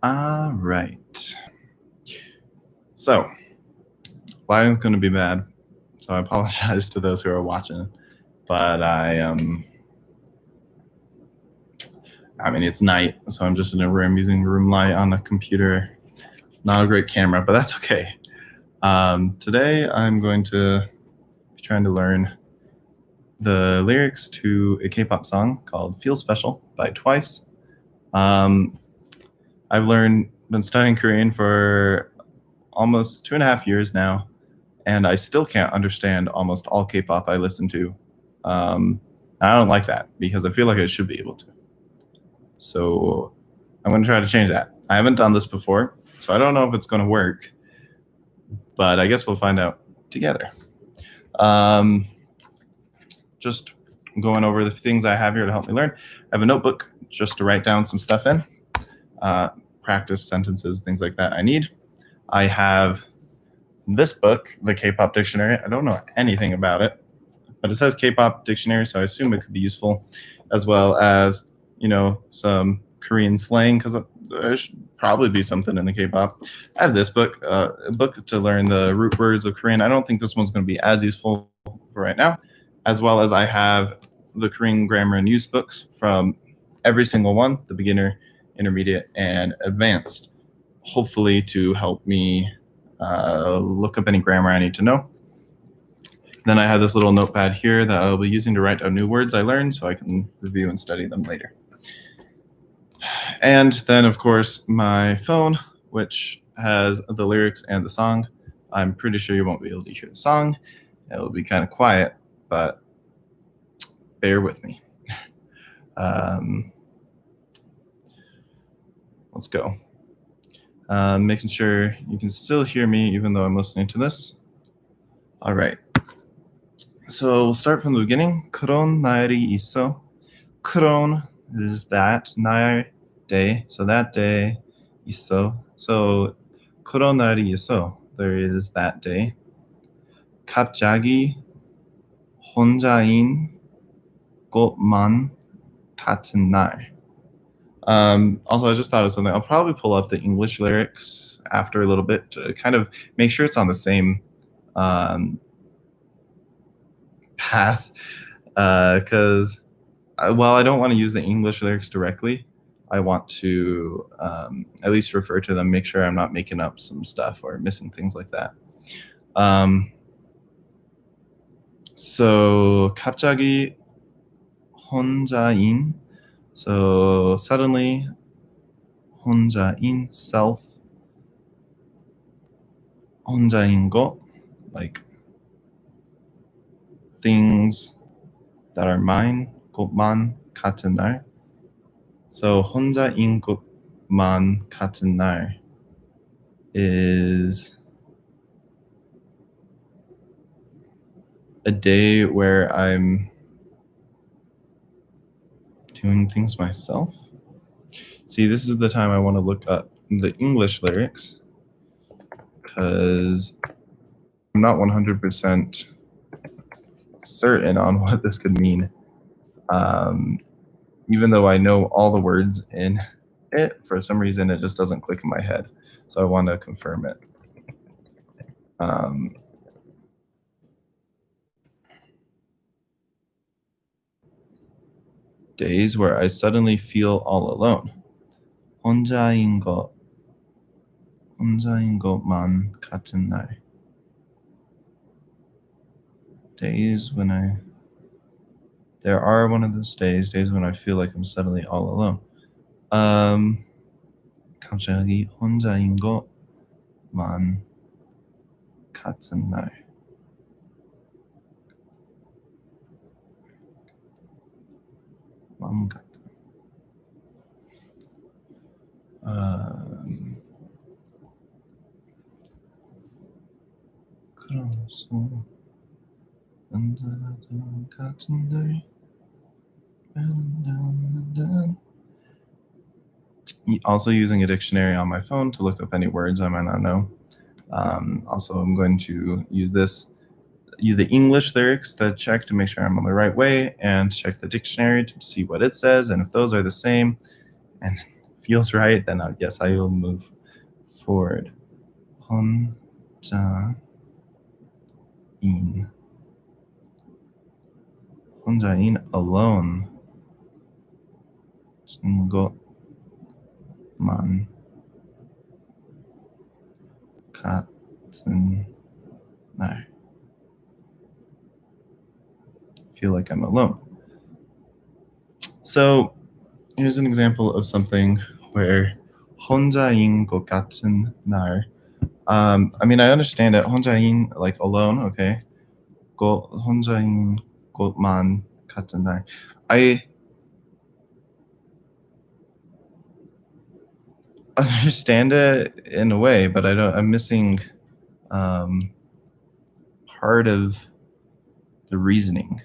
All right. So, lighting's going to be bad. So I apologize to those who are watching. But I mean, it's night, so I'm just in a room using room light on a computer. Not a great camera, but that's okay. Today I'm going to be trying to learn the lyrics to a K-pop song called "Feel Special" by Twice. I've been studying Korean for almost 2.5 years now, and I still can't understand almost all K-pop I listen to. I don't like that because I feel like I should be able to. So I'm going to try to change that. I haven't done this before, so I don't know if it's going to work, but I guess we'll find out together. Just going over the things I have here to help me learn. I have a notebook just to write down some stuff in, practice sentences, things like that I need. I have this book, the K-pop dictionary. I don't know anything about it, but it says K-pop dictionary, so I assume it could be useful, as well as, some Korean slang, because there should probably be something in the K-pop. I have this book, a book to learn the root words of Korean. I don't think this one's going to be as useful for right now, as well as I have the Korean grammar and use books from every single one, the beginner, intermediate, and advanced, hopefully to help me look up any grammar I need to know. Then I have this little notepad here that I'll be using to write down new words I learned so I can review and study them later. And then, of course, my phone, which has the lyrics and the song. I'm pretty sure you won't be able to hear the song. It'll be kind of quiet, but bear with me. Let's go. Making sure you can still hear me even though I'm listening to this. All right. So we'll start from the beginning. 그런 날이 있어. 그런 is that, 날, day. So that day, 있어. So 그런 날이 있어. There is that day. 갑자기 혼자인 것만 같은 날. Also, I just thought of something. I'll probably pull up the English lyrics after a little bit to kind of make sure it's on the same path, because while I don't want to use the English lyrics directly, I want to at least refer to them, make sure I'm not making up some stuff or missing things like that. So 갑자기 혼자인, so suddenly 혼자인, self, 혼자인 것, like things that are mine, 것만 같은 날. So 혼자인 것만 같은 날 is a day where I'm doing things myself. See, this is the time I want to look up the English lyrics because I'm not 100% certain on what this could mean. Even though I know all the words in it, for some reason it just doesn't click in my head. So I want to confirm it. Days where I suddenly feel all alone. 혼자인 것만 같은 날. Days when there are one of those days when I feel like I'm suddenly all alone. 갑자기 혼자인 것만 같은 날. 마음 같다. 그래서 같은 날. Also using a dictionary on my phone to look up any words I might not know. Also, I'm going to use the English lyrics to check to make sure I'm on the right way, and check the dictionary to see what it says, and if those are the same, and feels right, then yes, I will move forward. 혼자인. 혼자인, alone. 것만 같은 날. Feel like I'm alone. So here's an example of something where 혼자인 것 같은 날. I mean, I understand it. 혼자인, like alone, okay. 혼자인 것만 같은 날. I understand it in a way, but I'm missing part of the reasoning.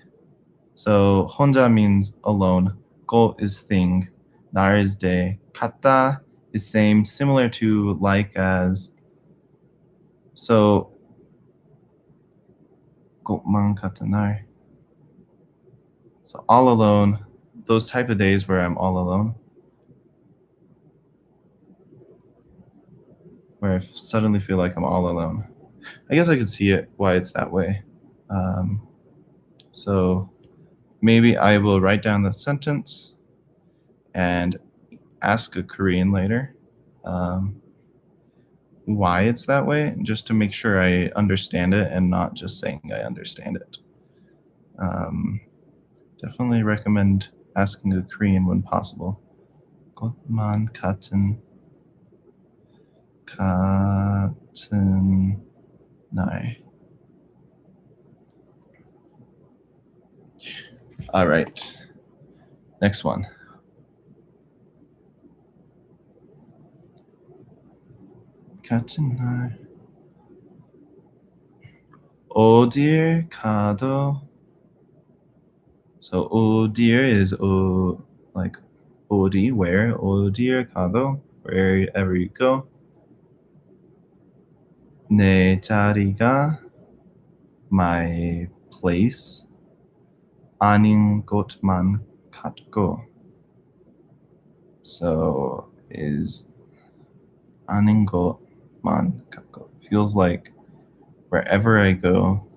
So 혼자 means alone. 거 is thing. 날 is day. 같다 is same, similar to, like, as. So 것만 같은 날. So all alone. Those type of days where I'm all alone, where I suddenly feel like I'm all alone. I guess I could see it, why it's that way. So maybe I will write down the sentence and ask a Korean later why it's that way, just to make sure I understand it and not just saying I understand it. Definitely recommend asking a Korean when possible. 것만 같은 날. All right. Next one. 같은 날. 어딜 가도. So 어딜 is like 어디, where. 어딜 가도, wherever you go. 내 자리가, my place. 아닌 것만 같고. So is 아닌 것만 같고. Feels like wherever I go,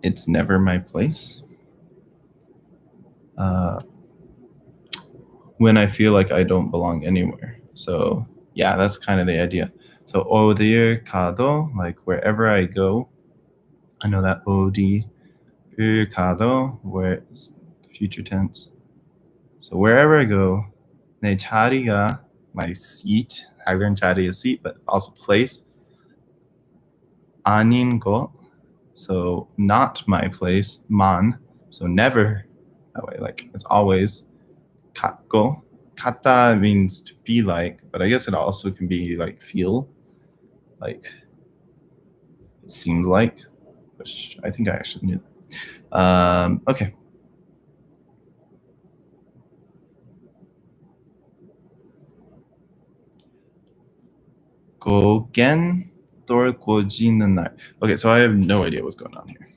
it's never my place. When I feel like I don't belong anywhere. So yeah, that's kind of the idea. So 어딜 가도, like wherever I go. I know that 어딜 가도, where future tense. So wherever I go, 내 자리가, my seat. I learned 자리 is seat, but also place. 아닌 것, so not my place. 만, so never, that way, like it's always. 같고, 같다 means to be like, but I guess it also can be like feel, like it seems like, which I think I actually knew that. Okay. 고겐 돌고지는 날. Okay, so I have no idea what's going on here.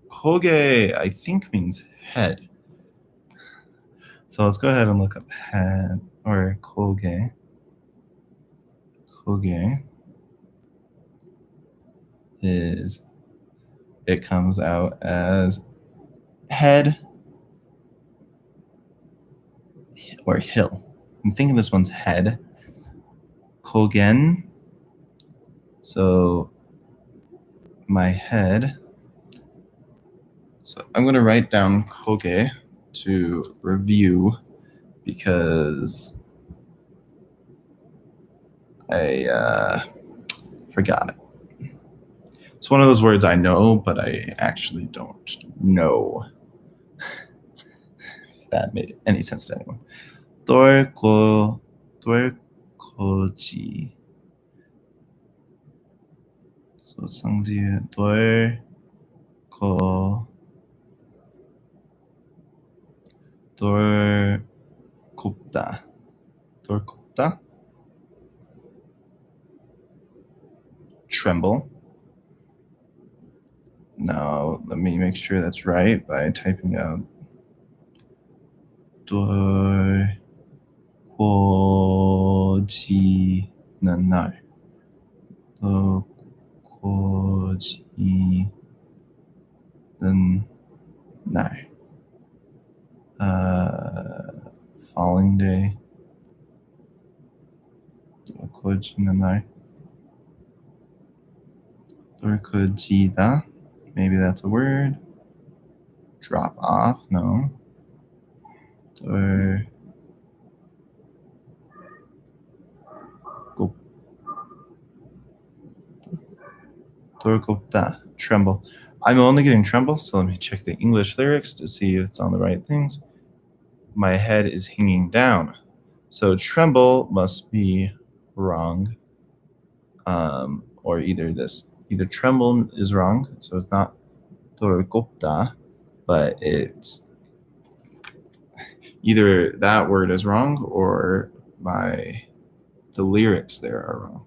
고개, I think, means head. So let's go ahead and look up head, or 고개. 고개 is, it comes out as head or hill. I'm thinking this one's head. 고겐, so my head. So I'm going to write down 고개 to review because I forgot. It's one of those words I know, but I actually don't know if that made any sense to anyone. 돌고지. So 상디에 돌곱다. Tremble. Now let me make sure that's right by typing out 돌고지는 날. 돌고지는 날. Falling day. 돌고지는 날. 돌고지다. Maybe that's a word. Drop off. No. 돌곱다. Tremble. I'm only getting tremble, so let me check the English lyrics to see if it's on the right things. My head is hanging down. So tremble must be wrong. Or either tremble is wrong, so it's not 돌곱다, but it's either that word is wrong or the lyrics there are wrong.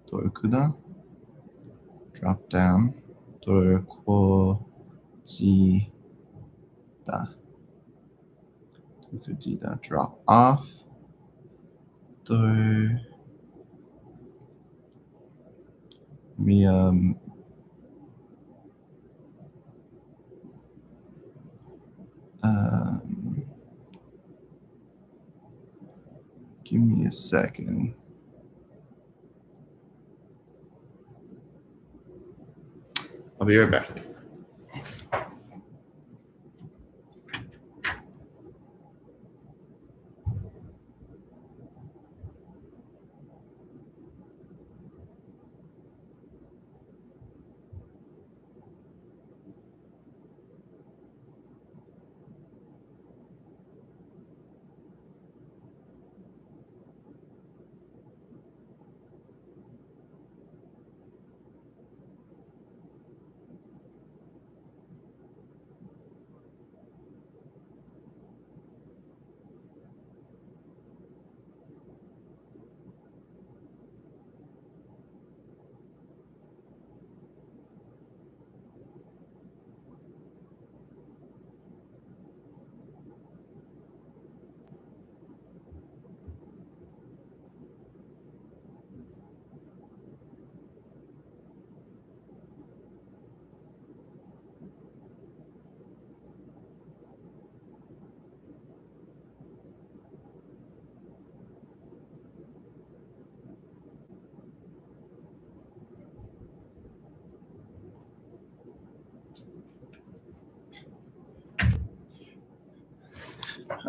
돌구다, drop down. 돌고지다, drop off. Give me a second. I'll be right back.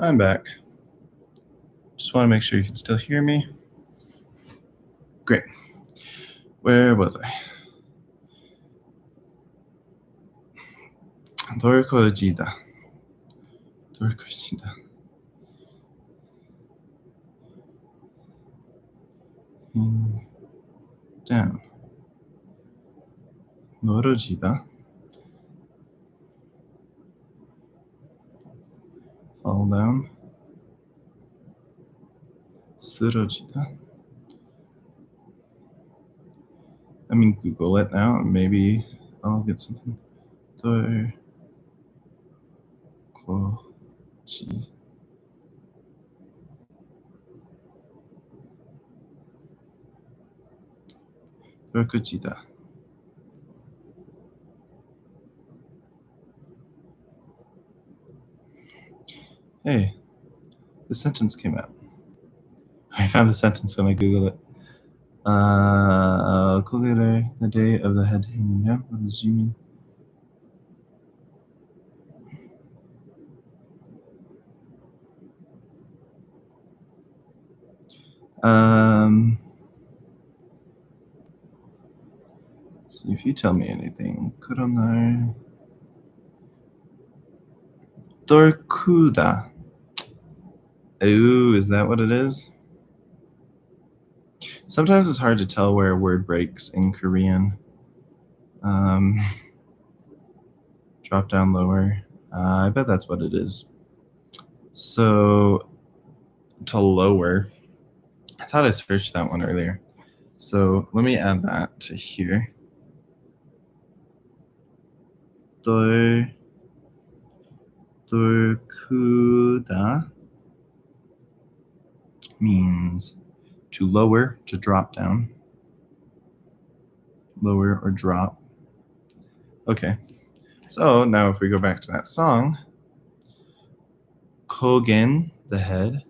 I'm back. Just want to make sure you can still hear me. Great. Where was I? 돌고지다. Down. 멀어지다. Fall down. 쓰러지다. I mean, Google it now, and maybe I'll get something. 돌고지. 돌고지다. Hey, the sentence came out. I found the sentence when I Googled it. The day of the head hanging down. What does you mean? See if you tell me anything. 그런 날 떨쿠다. Ooh, is that what it is? Sometimes it's hard to tell where a word breaks in Korean. Drop down lower. I bet that's what it is. So to lower, I thought I searched that one earlier. So let me add that to here. 뚫크다 means to lower, to drop down. Lower or drop. Okay. So now if we go back to that song, kogen, the head,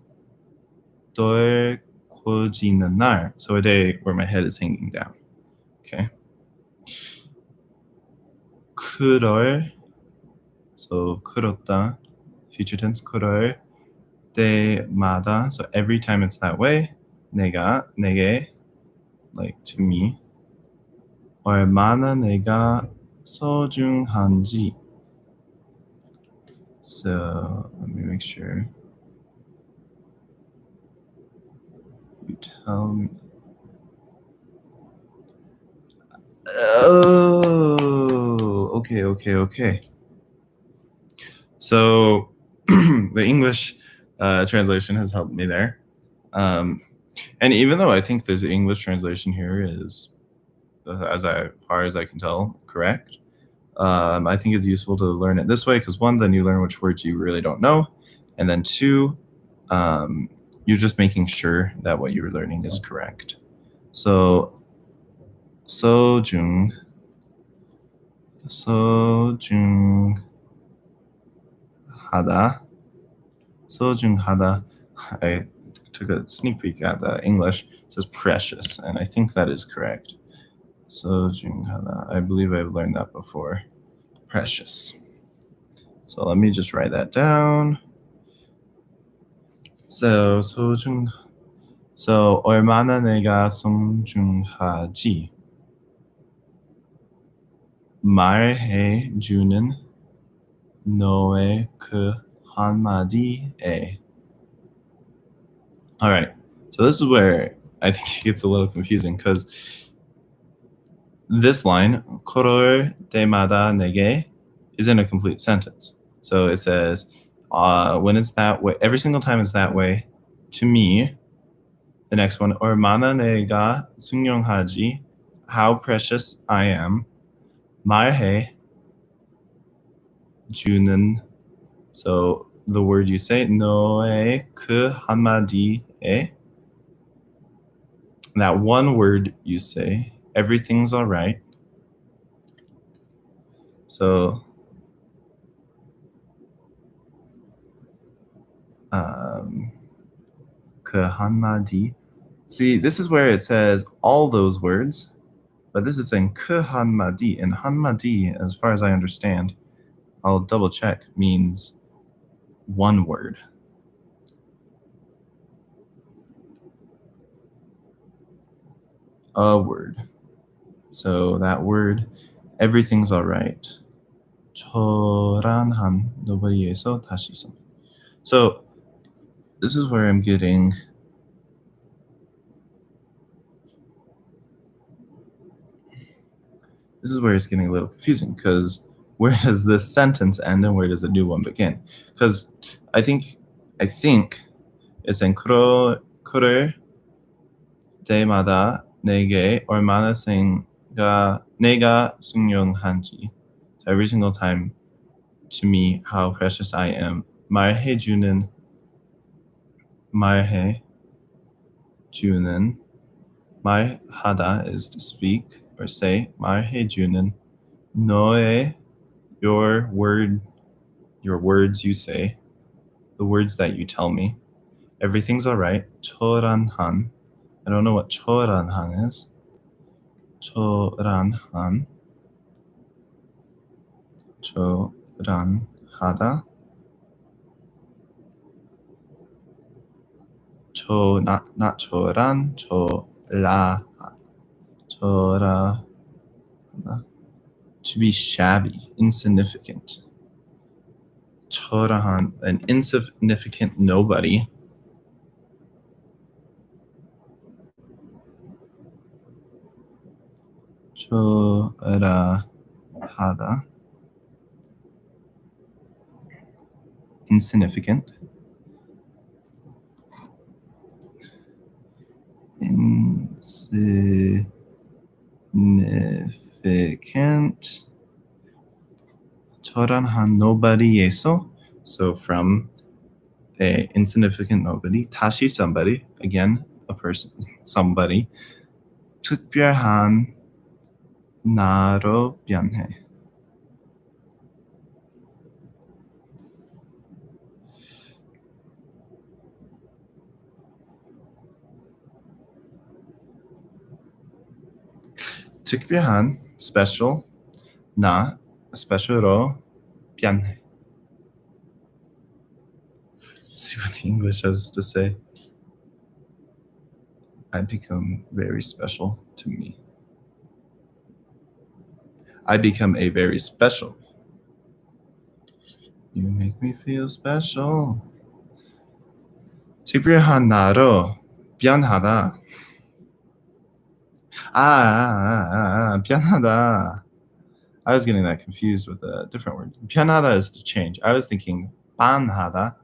떨궈지는 날, so a day where my head is hanging down. Okay. 그럴, so 그렇다, future tense, 그럴 때마다, so every time it's that way, 내게, like to me, 얼마나 내가 소중한지. So let me make sure. You tell me. Oh, okay. So the English translation has helped me there. And even though I think this English translation here is, far as I can tell, correct, I think it's useful to learn it this way because one, then you learn which words you really don't know. And then two, you're just making sure that what you're learning is correct. So, 소중하다. I took a sneak peek at the English. It says precious, and I think that is correct. 소중하다. I believe I've learned that before. Precious. So let me just write that down. So 얼마나 내가 소중하지 말해주는 너의 그 한마디에. All right. So this is where I think it gets a little confusing because this line, 그럴 때마다 내게, isn't a complete sentence. So it says, when it's that way, every single time it's that way, to me, the next one, 얼마나 내가 소중하지, how precious I am, 말해 주는, so the word you say, 너의 그 한마디에, that one word you say, everything's all right. So 그 한마디. See, this is where it says all those words, but this is saying 그 한마디, and 한마디, as far as I understand, I'll double check, means one word. A word. So that word, everything's all right. 초란한, nobody에서 다시서. So this is where I'm getting, this is where it's getting a little confusing because where does this sentence end and where does a new one begin? Because I think it's saying 그럴 때마다 내게 얼마나 내가 소중한지. So every single time to me how precious I am. 말해주는 말하다 is to speak or say. 말해주는 너의, your words you say, the words that you tell me. Everything's all right. 초란한. I don't know what 초란한 is. 초란한. 초란하다. not 초란, 초라. To be shabby, insignificant. 초라한, an insignificant nobody. 초라하다. Insignificant. Insignificant. 저런 한 nobody에서, so from a insignificant nobody, 다시 somebody, again a person, somebody, 특별한 나로 변해. 특별한, special, 나, special로 변해. See what the English has to say. I become very special to me. I become a very special. You make me feel special. 특별한 나로 변하다. 변하다. I was getting that confused with a different word. 변하다 is to change. I was thinking 반하다.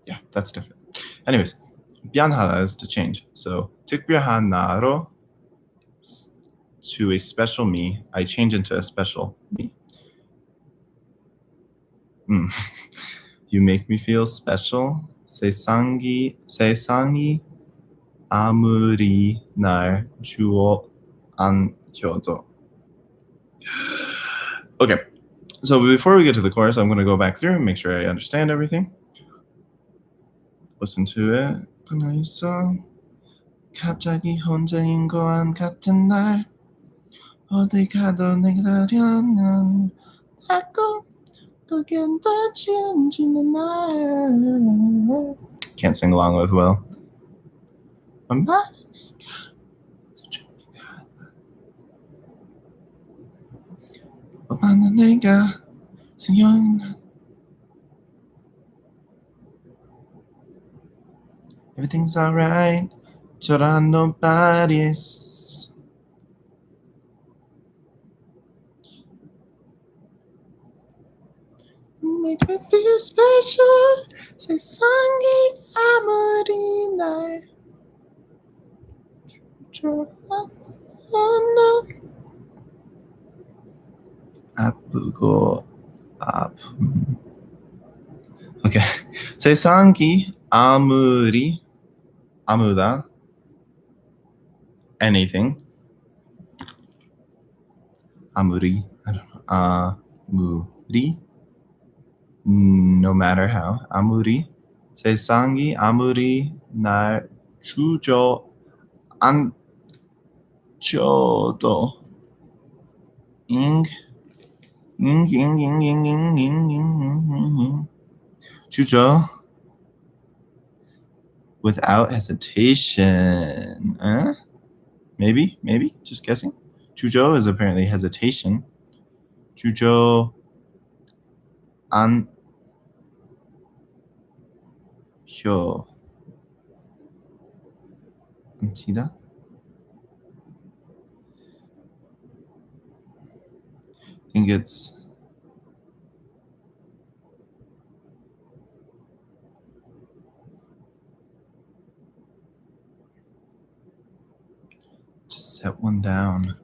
Yeah, that's different. Anyways, 변하다 is to change. So 특별한 나로, to a special me, I change into a special me. You make me feel special. 세상이 아무리 날 주어안겨도. Okay, so before we get to the chorus, I'm going to go back through and make sure I understand everything. Listen to it. 하나 있어. 갑자기 혼자인 것 같은 날 어디 가도 내게 다려는 자꾸 그겐 다치는 날. Can't sing along with well. 엄마는 내가 승연. Everything's alright. 저런 nobody's. Make me feel special. 세상이 아무리 날 주저하나 아프고 아픔. Okay. 세상이 아무리 아무다 anything 아무리 I don't know 아무리 no matter how 아무리 세상이 아무리 날 주저앉혀도 주저 without hesitation. Maybe, just guessing. 주저 is apparently hesitation. 주저 앉히다. I think it's just set one down.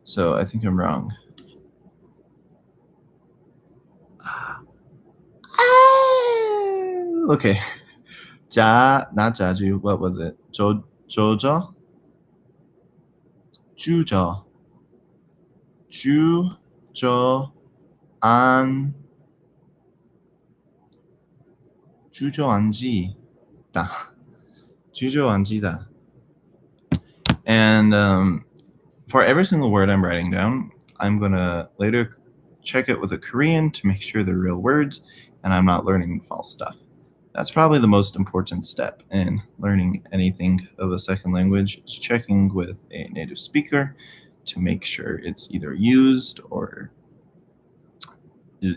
So I think I'm wrong. Okay. Not Jaju. What was it? Jojo? 주저. 주저앉히다. 주저앉히다. And for every single word I'm writing down, I'm going to later check it with a Korean to make sure they're real words and I'm not learning false stuff. That's probably the most important step in learning anything of a second language, is checking with a native speaker to make sure it's either used or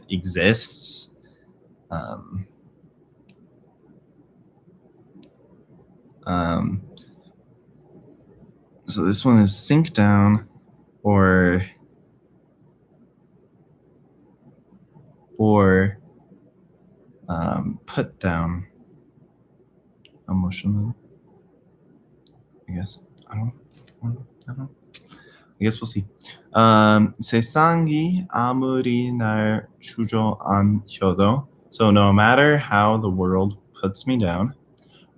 exists. So this one is sink down or put down. emotional. I guess. I don't know. I guess we'll see. 세상이 아무리 날 주저앉혀도, so no matter how the world puts me down,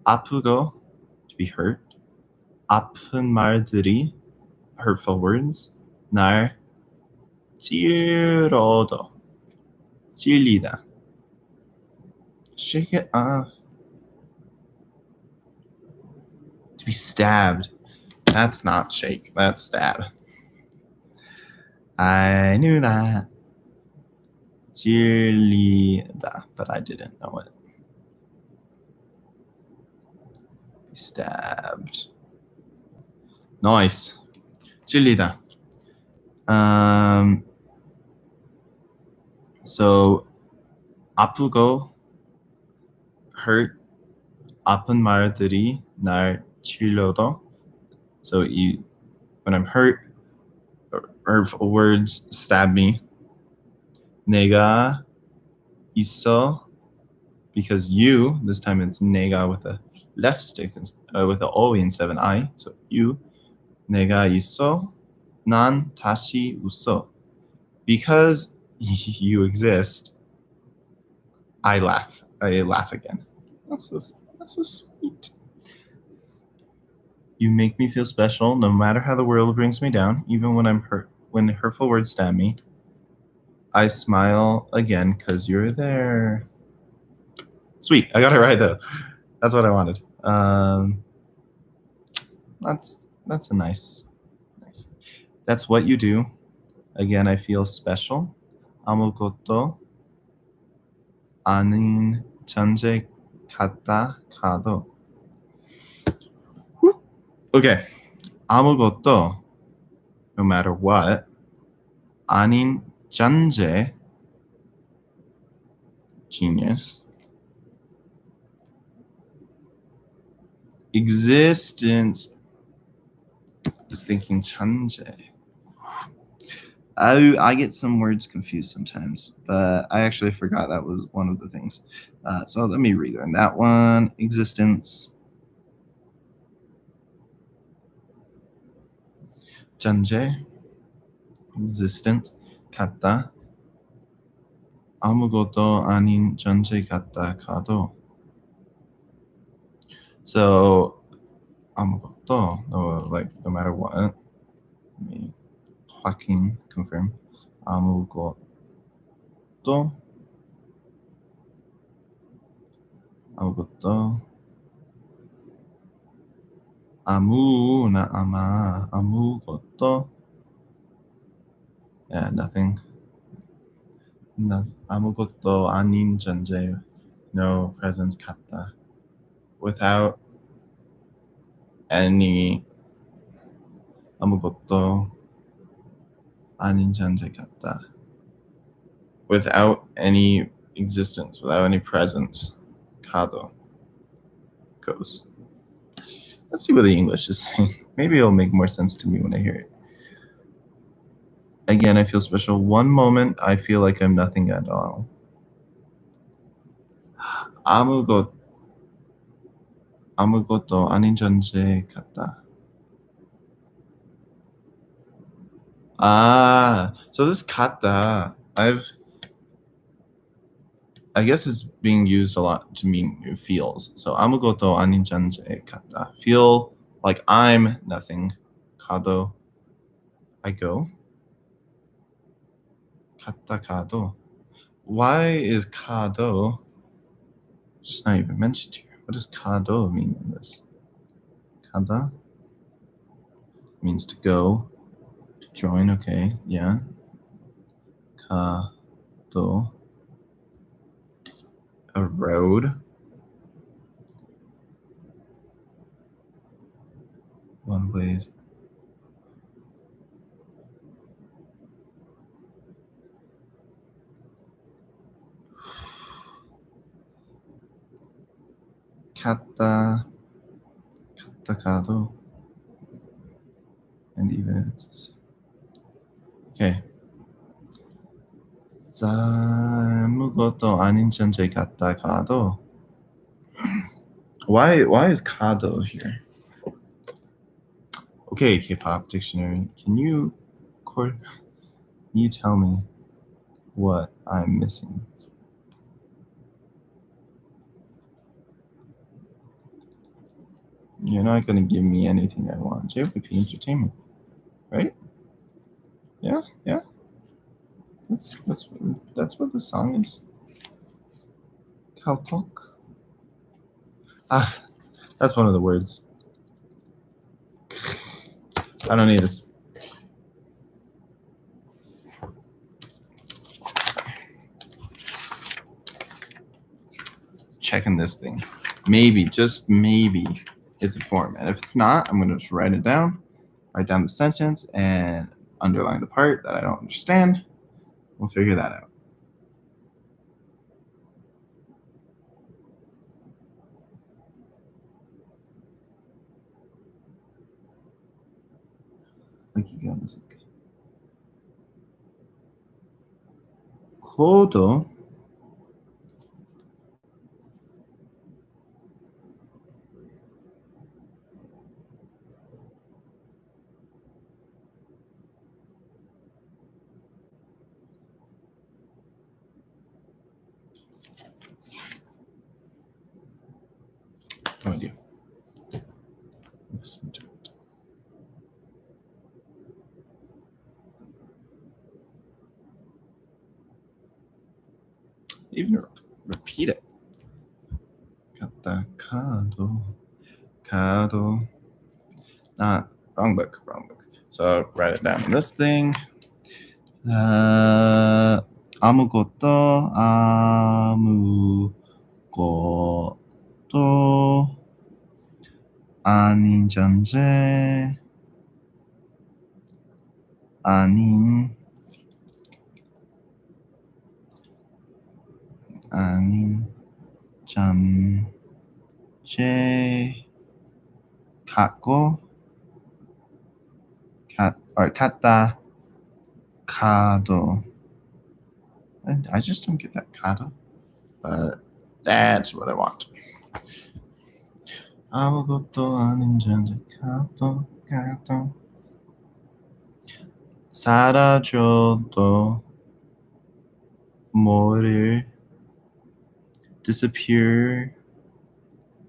아프고, to be hurt, 아픈 말들이, hurtful words, 날 찔러도, 찔리다. Shake it off. To be stabbed. That's not shake, that's stab. I knew that. 찔리다, but I didn't know it. Stabbed. Nice. 찔리다. So 아프고 hurt 아픈 말들이 날 찔러도. So when I'm hurt, hurtful words stab me. 내가 있어, because you, this time it's 내가 with a left stick, with the O instead of an I. So you, 내가 있어, 난 다시 웃어. Because you exist, I laugh. I laugh again. That's so sweet. You make me feel special no matter how the world brings me down, even when I'm hurt, when hurtful words stab me. I smile again because you're there. Sweet. I got it right though. That's what I wanted. That's a nice. That's what you do. Again, I feel special. 아무것도 아닌 존재 같다 가도. Okay. 아무것도, no matter what, 아닌 존재, genius, existence, just thinking 존재. I get some words confused sometimes, but I actually forgot that was one of the things. So let me relearn that one. Existence. 존재. Existence. 같다. 아무것도 아닌 존재 같다 가도. So 아무것도, no matter what. Let me 확인, confirm. 아무것도 아무나 아마 아무것도, yeah, nothing. 아무것도 아닌 존재, no presence 같다. Without any, 아무것도 아닌 존재 같다. Without any existence, without any presence, 가도 goes. Let's see what the English is saying. Maybe it'll make more sense to me when I hear it. Again, I feel special. One moment, I feel like I'm nothing at all. 아무것도 아닌 존재 같다. So this 같다, I guess it's being used a lot to mean it feels. So 아무것도 아닌 존재 같다. Feel like I'm nothing. 가도, I go. 갔다 가도. Why is 가도 just not even mentioned here? What does 가도 mean in this? 가다 means to go, to join. Okay, yeah. 가도, a road. One ways. 갔다 가도. And even if it's the same. Okay. 아무것도 아닌 존재 같다 가도. Why is 가도 here? Okay, K-pop dictionary. Can you tell me what I'm missing? You're not gonna give me anything I want. JYP Entertainment, right? Yeah. That's what the song is. Kautok. Ah, that's one of the words. I don't need this. Checking this thing. Maybe, just maybe, it's a form. And if it's not, I'm gonna just write down the sentence and underline the part that I don't understand. We'll figure that out. 기가 무섭게. 코도 no idea. Listen to it. Even repeat it. Kado. Not wrong book. So write it down in this thing. 아무것도 아닌 존재 아닌 존재 갖고 갖다 가도. I just don't get that 가도, but that's what I want. 아무것도 아닌 존재 가도 사라져도 모를 disappear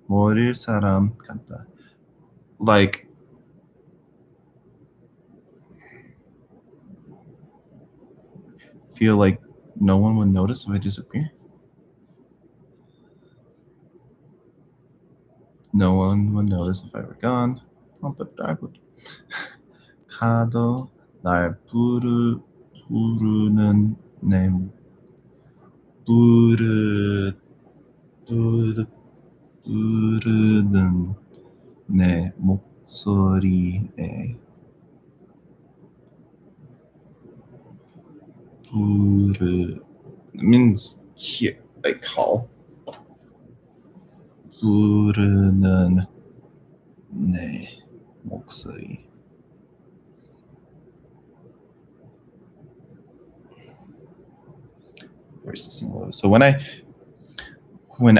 모를 사람 같다. Like feel like no one would notice if I disappear. No one would notice if I were gone. But I would. 가도 날 부르는 내 부르는 내 목소리에 means hear, like call. 부르는 내 목소리. So when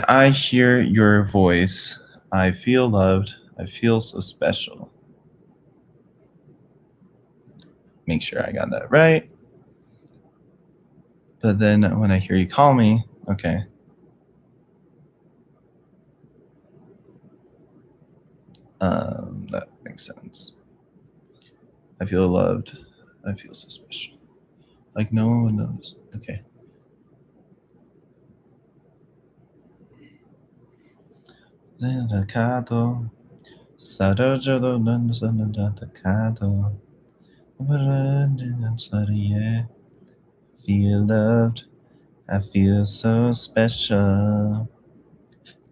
I hear your voice, I feel loved. I feel so special. Make sure I got that right. But then when I hear you call me, okay. That makes sense. I feel loved. I feel so special. Like no one knows. Okay. 가도 사라져도 난 가도 부르는 소리에 feel loved. I feel so special.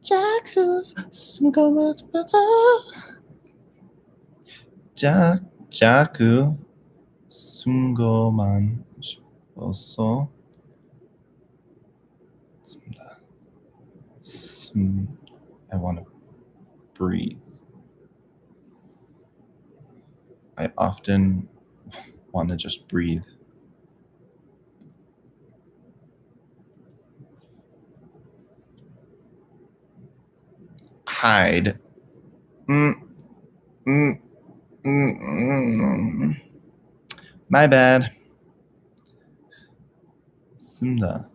자꾸 숨고만 싶어서 자꾸 숨고만 싶어서 I want to breathe. I often want to just breathe. Hide. My bad. 숨다.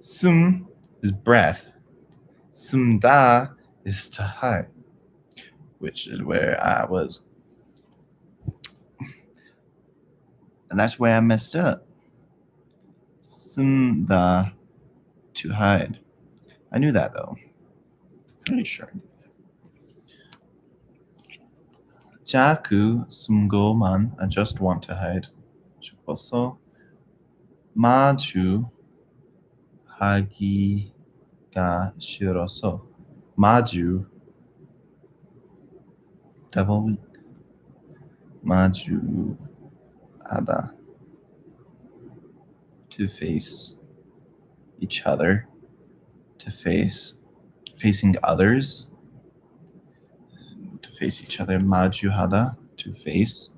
숨 is breath. 숨다 is to hide, which is where I was. And that's where I messed up. 숨다, to hide. I knew that though. Pretty sure. 자꾸 숨고만, I just want to hide. 싶어서 마주하기가 싫어서 마주 devil week 마주하다, to face each other, to facing others, to face each other. 마주하다, to face.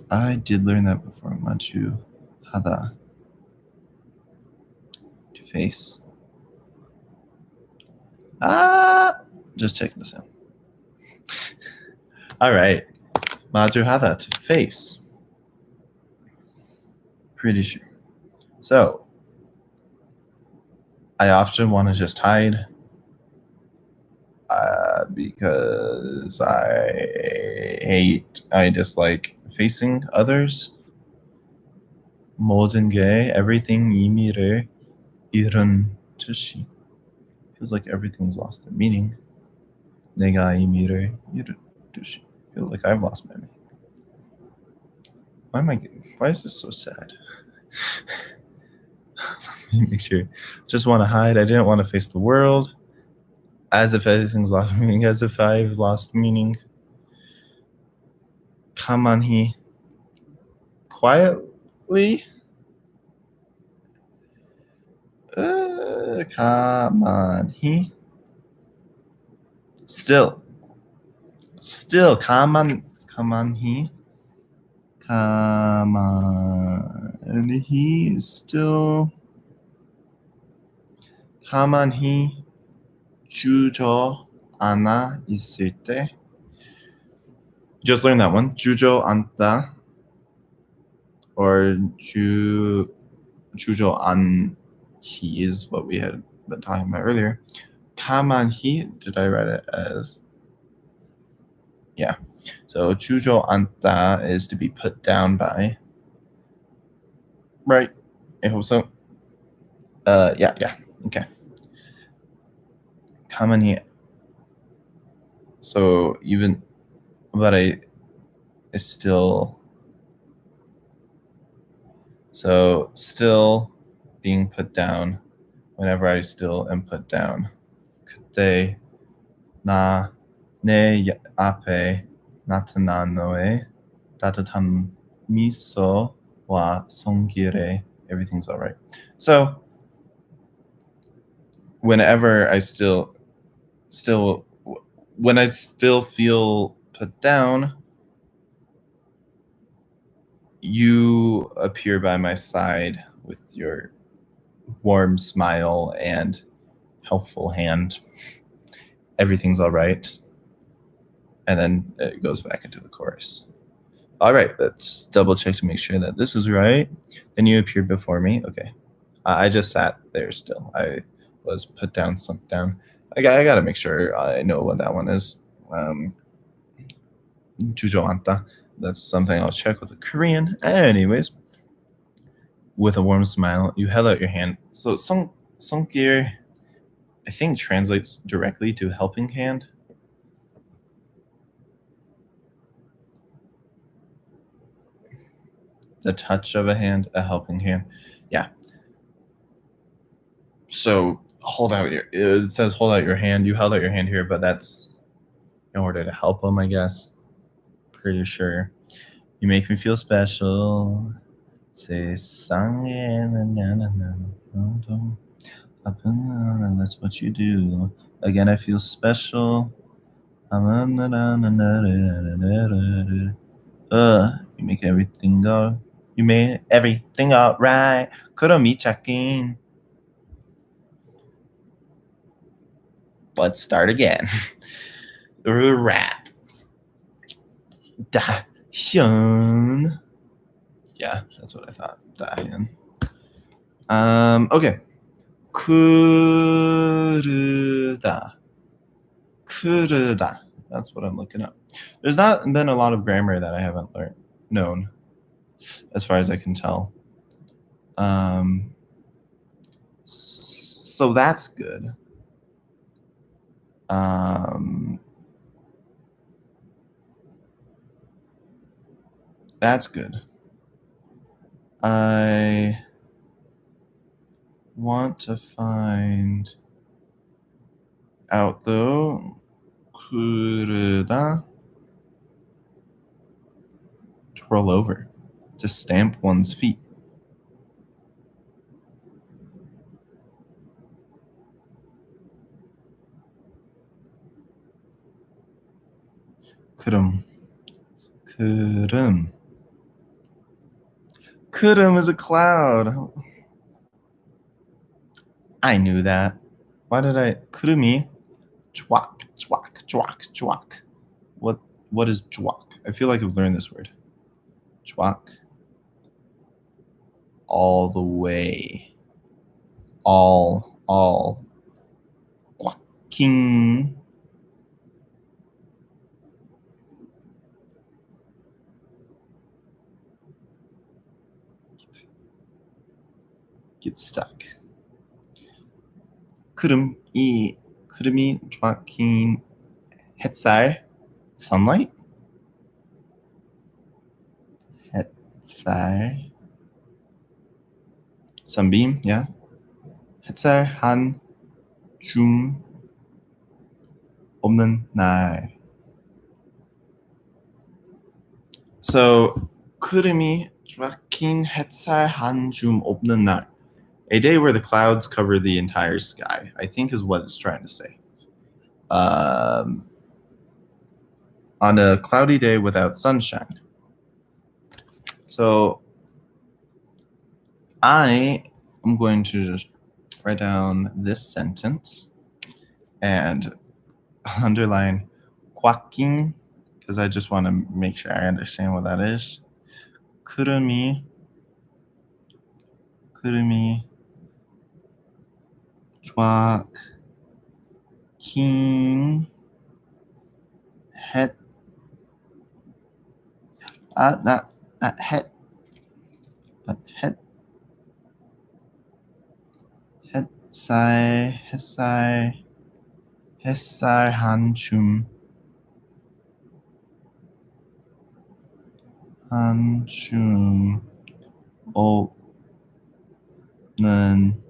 I did learn that before. 마주하다, to face. Just checking this out. All right. 마주하다, to face. Pretty sure. So, I often want to just hide because I dislike facing others. 모든 게 everything 의미를 잃은 듯이. Feels like everything's lost their meaning. 내가 의미를 잃은 듯이. Feel like I've lost my meaning. Why is this so sad? Let me make sure. Just want to hide. I didn't want to face the world. As if everything's lost meaning. As if I've lost meaning. 가만히. Quietly. 가만히. Still. 가만히. 가만히. Still. 가만히 주저앉아 있을 때. Just learned that one. 주저앉다, or 주저앉기 is what we had been talking about earlier. 가만히, did I write it as? Yeah. So 주저앉다 is to be put down by. Right. I hope so. Yeah. Okay. 가만히. So even, but I still. So still being put down whenever I still am put down. 그때 내 앞에 나타난 너의 따뜻한 미소와 손길에. Everything's all right. So whenever I when I still feel put down, you appear by my side with your warm smile and helpful hand. Everything's all right. And then it goes back into the chorus. All right, let's double check to make sure that this is right. Then you appeared before me. Okay. I just sat there still. I was put down, sunk down. I got to make sure I know what that one is. 주저앉다. That's something I'll check with the Korean. Anyways, with a warm smile, you held out your hand. So 손길, I think, translates directly to helping hand. The touch of a hand, a helping hand. Yeah. So it says hold out your hand. You held out your hand here, but that's in order to help them, I guess. Pretty sure. You make me feel special. 세상에 that's what you do. Again, I feel special. You make everything go. You made everything all right. 그럼 이 짝꿍. Let's start again. Rap. 다현. Yeah, that's what I thought. 다현. Okay. 크르다. 크르다. That's what I'm looking up. There's not been a lot of grammar that I haven't known, as far as I can tell. So that's good. That's good. I want to find out though. 그르다. To roll over. To stamp one's feet. 크름. 크름. Kurum is a cloud. I knew that. Why did I? Kurumi. Jwak, jwak, jwak, jwak. What is jwak? I feel like I've learned this word. Jwak. All the way. All. Quacking. Get stuck. Kurumi, jwaking, 햇살, sunlight. 햇살, sunbeam, yeah. 햇살 한 줌 없는 날. So, 구름이 쫙긴 햇살 한 줌 없는 날. A day where the clouds cover the entire sky, I think is what it's trying to say. On a cloudy day without sunshine. So, I am going to just write down this sentence and underline 꽉낀, because I just want to make sure I understand what that is. 구름이 쫙긴 햇 not 햇 but 햇살 한 줌 없는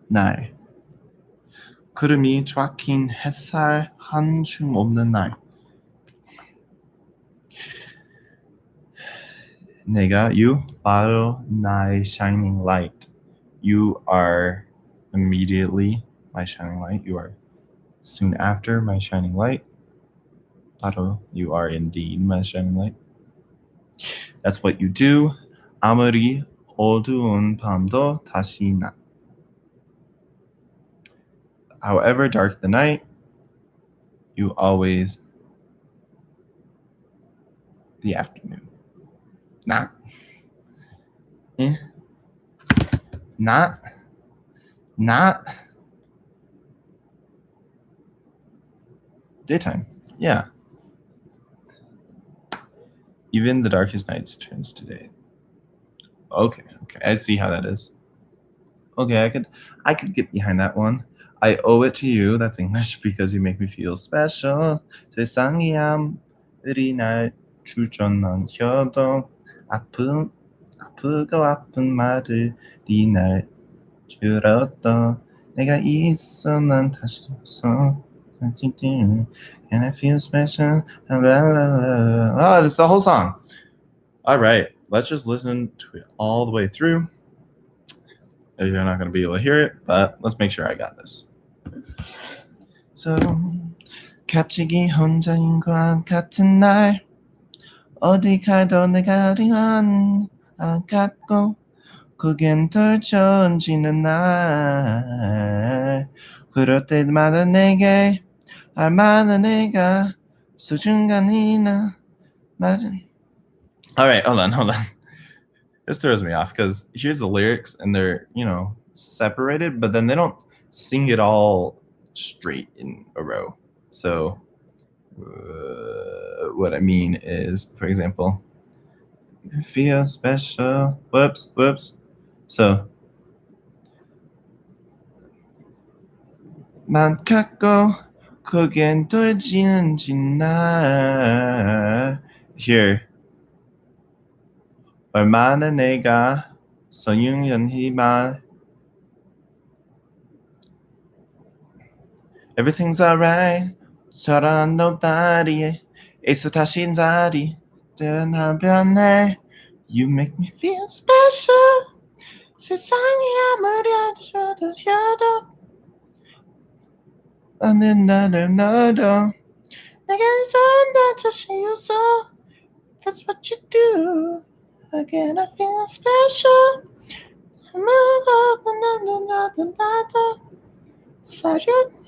날. 구름이 쫙긴 햇살 한 줌 없는 날. you 바로 나의 shining light. You are immediately my shining light. You are soon after my shining light. 바로 you are indeed my shining light. That's what you do. 아무리 어두운 밤도 다시 낮. However dark the night, you always the afternoon. Not daytime. Yeah. Even the darkest nights turns to day. Okay. I see how that is. Okay, I could get behind that one. I owe it to you. That's English because you make me feel special. 세상이 아무리 날 주저넘겨도 아프고 아픈 말들이 날 줄었다. 내가 있어 난 다시 없어. And I feel special. Oh, that's the whole song. All right, let's just listen to it all the way through. You're not going to be able to hear it, but let's make sure I got this. So, 갑자기 혼자인 것 같은 날 어디 가도 내가 어디간 같고 그겐 덜 천지는 날 그럴 때마다 내게 할 만한 내가 수중간이나 All right, hold on. This throws me off because here's the lyrics and they're, separated, but then they don't sing it all straight in a row. So what I mean is, for example, feel special. Whoops. So 만 갖고 그겐 돌지는지 날 Here 얼마나 내가 소용연히만 Everything's alright 저런 nobody 있어 다시 자리 한 변해 You make me feel special 세상이 아무리 어두워도 나는 나를 너도 내게 전다 자신 없어 That's what you do Again I feel special move up 나도 사륜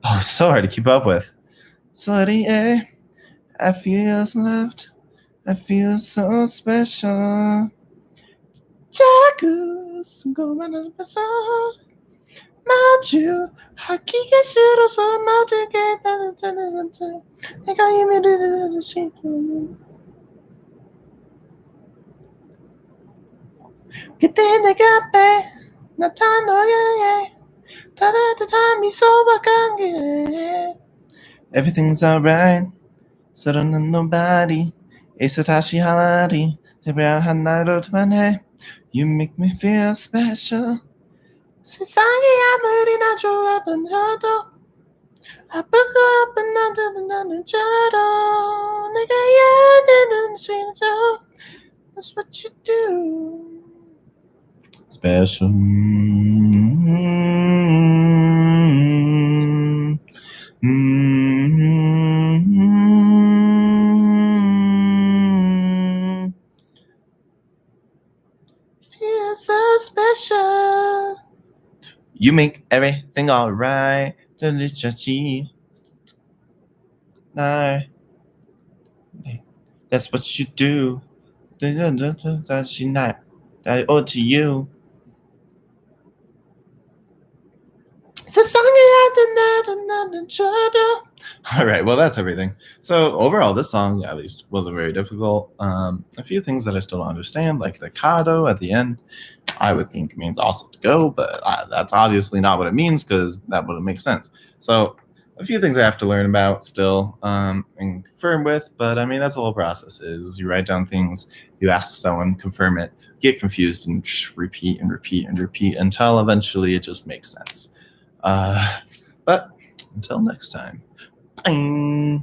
Oh, so hard to keep up with. 소리에 I feel loved I feel so special 자꾸 궁금한 앞에서 마주 하기가 싫어서 마주게 되는 내가 이미 늦어지고 그때 내가 앞에 나타나야 따뜻한 미소와 관계 Everything's alright 서로는 nobody 있어 다시 하나리 해변한 나로만 해 You make me feel special 세상이 아무리 나 좋아도 나도 아프고 아픈 나는 저러 내가 해야 되는 진짜 That's what you do Special Feel so special You make everything alright 들리쳤지 날 That's what you do 다시 날 Oh to you All right, well, that's everything. So overall, this song, at least, wasn't very difficult. A few things that I still don't understand, like the cado at the end, I would think means also to go, but that's obviously not what it means because that wouldn't make sense. So a few things I have to learn about still and confirm with, but I mean, that's the whole process is you write down things, you ask someone, confirm it, get confused, and repeat until eventually it just makes sense. But until next time. Bye.